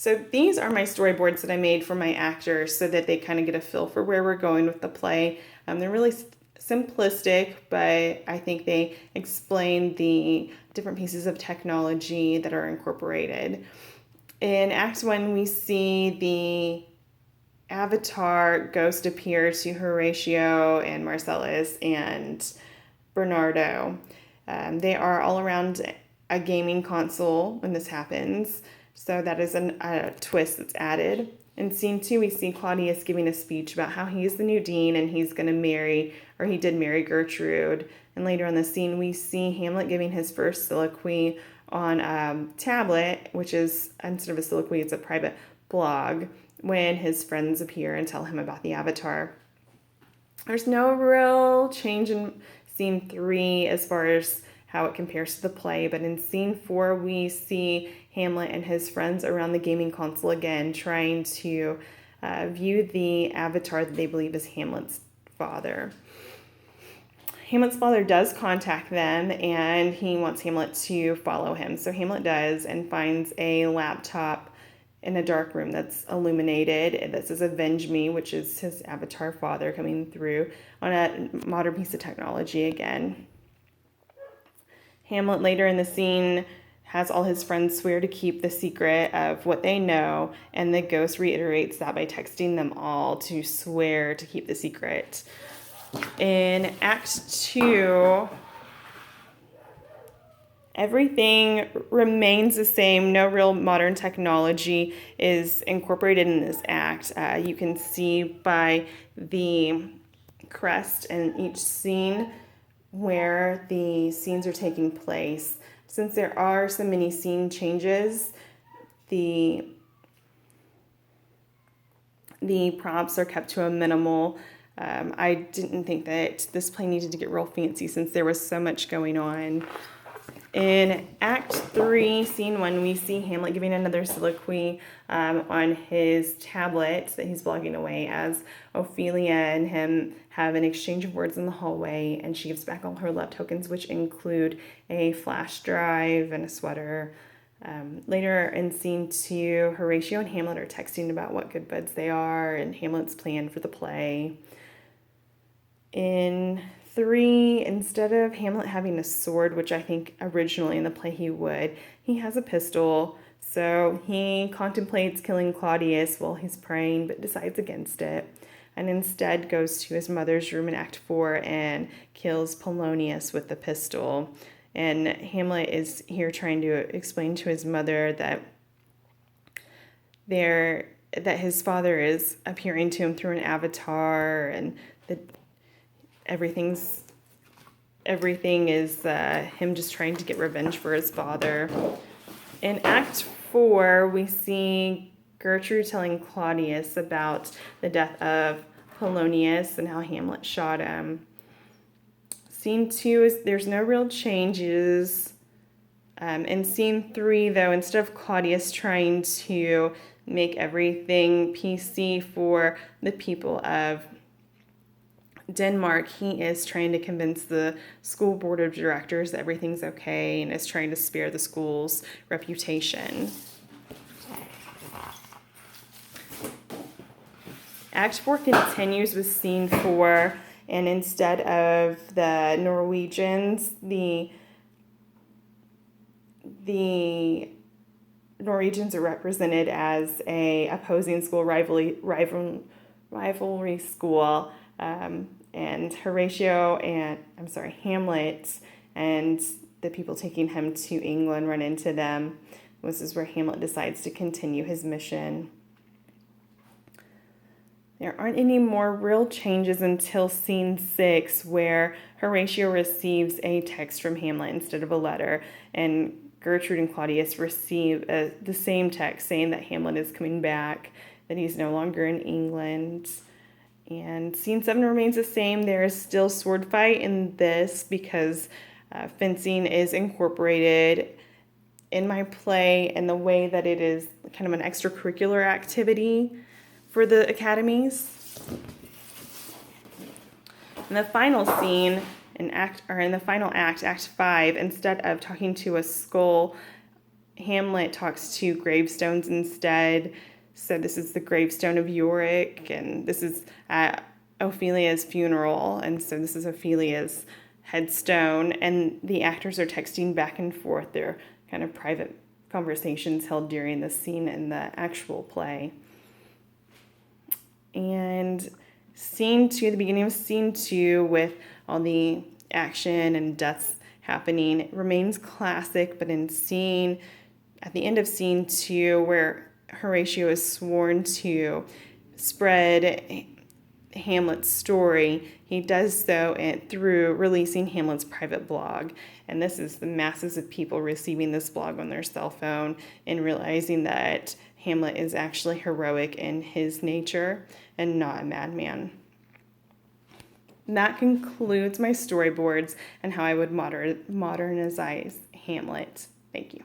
So these are my storyboards that I made for my actors so that they kind of get a feel for where we're going with the play. They're really simplistic, but I think they explain the different pieces of technology that are incorporated. In Act 1, we see the Avatar ghost appear to Horatio and Marcellus and Bernardo. They are all around a gaming console when this happens, so that is a twist that's added. In scene 2, we see Claudius giving a speech about how he's the new dean and he's going to marry, or he did marry Gertrude. And later in the scene, we see Hamlet giving his first soliloquy on a tablet, which is, instead of a soliloquy, it's a private blog, when his friends appear and tell him about the Avatar. There's no real change in scene 3 as far as how it compares to the play, but in scene 4 we see Hamlet and his friends around the gaming console again, trying to view the Avatar that they believe is Hamlet's father. Hamlet's father does contact them and he wants Hamlet to follow him. So Hamlet does and finds a laptop in a dark room that's illuminated. That says "Avenge Me," which is his Avatar father coming through on a modern piece of technology again. Hamlet later in the scene has all his friends swear to keep the secret of what they know, and the ghost reiterates that by texting them all to swear to keep the secret. In Act 2, everything remains the same. No real modern technology is incorporated in this act. You can see by the crest in each scene where the scenes are taking place. Since there are so many scene changes, the props are kept to a minimal. I didn't think that this play needed to get real fancy since there was so much going on. In Act 3, Scene 1, we see Hamlet giving another soliloquy on his tablet that he's blogging away as Ophelia and him have an exchange of words in the hallway, and she gives back all her love tokens, which include a flash drive and a sweater. Later in Scene 2, Horatio and Hamlet are texting about what good buds they are and Hamlet's plan for the play. In 3, instead of Hamlet having a sword, which I think originally in the play he would, he has a pistol. So he contemplates killing Claudius while he's praying, but decides against it, and instead goes to his mother's room in Act 4 and kills Polonius with the pistol. And Hamlet is here trying to explain to his mother that his father is appearing to him through an avatar, and that everything is him just trying to get revenge for his father. In Act 4, we see Gertrude telling Claudius about the death of Polonius and how Hamlet shot him. Scene 2 is there's no real changes. In Scene 3, though, instead of Claudius trying to make everything PC for the people of Denmark, he is trying to convince the school board of directors that everything's okay and is trying to spare the school's reputation. Act 4 continues with Scene 4, and instead of the Norwegians, the Norwegians are represented as a opposing school rivalry school, and Hamlet and the people taking him to England run into them. This is where Hamlet decides to continue his mission. There aren't any more real changes until Scene 6, where Horatio receives a text from Hamlet instead of a letter, and Gertrude and Claudius receive the same text saying that Hamlet is coming back, that he's no longer in England. And Scene 7 remains the same. There is still sword fight in this because fencing is incorporated in my play in the way that it is kind of an extracurricular activity for the academies. In the final scene, in the final act, Act 5, instead of talking to a skull, Hamlet talks to gravestones instead. So this is the gravestone of Yorick, and this is at Ophelia's funeral, and so this is Ophelia's headstone, and the actors are texting back and forth their kind of private conversations held during the scene in the actual play. And scene 2, the beginning of scene 2 with all the action and deaths happening, it remains classic, but at the end of scene 2, where Horatio is sworn to spread Hamlet's story, he does so through releasing Hamlet's private blog. And this is the masses of people receiving this blog on their cell phone and realizing that Hamlet is actually heroic in his nature and not a madman. And that concludes my storyboards and how I would modernize Hamlet. Thank you.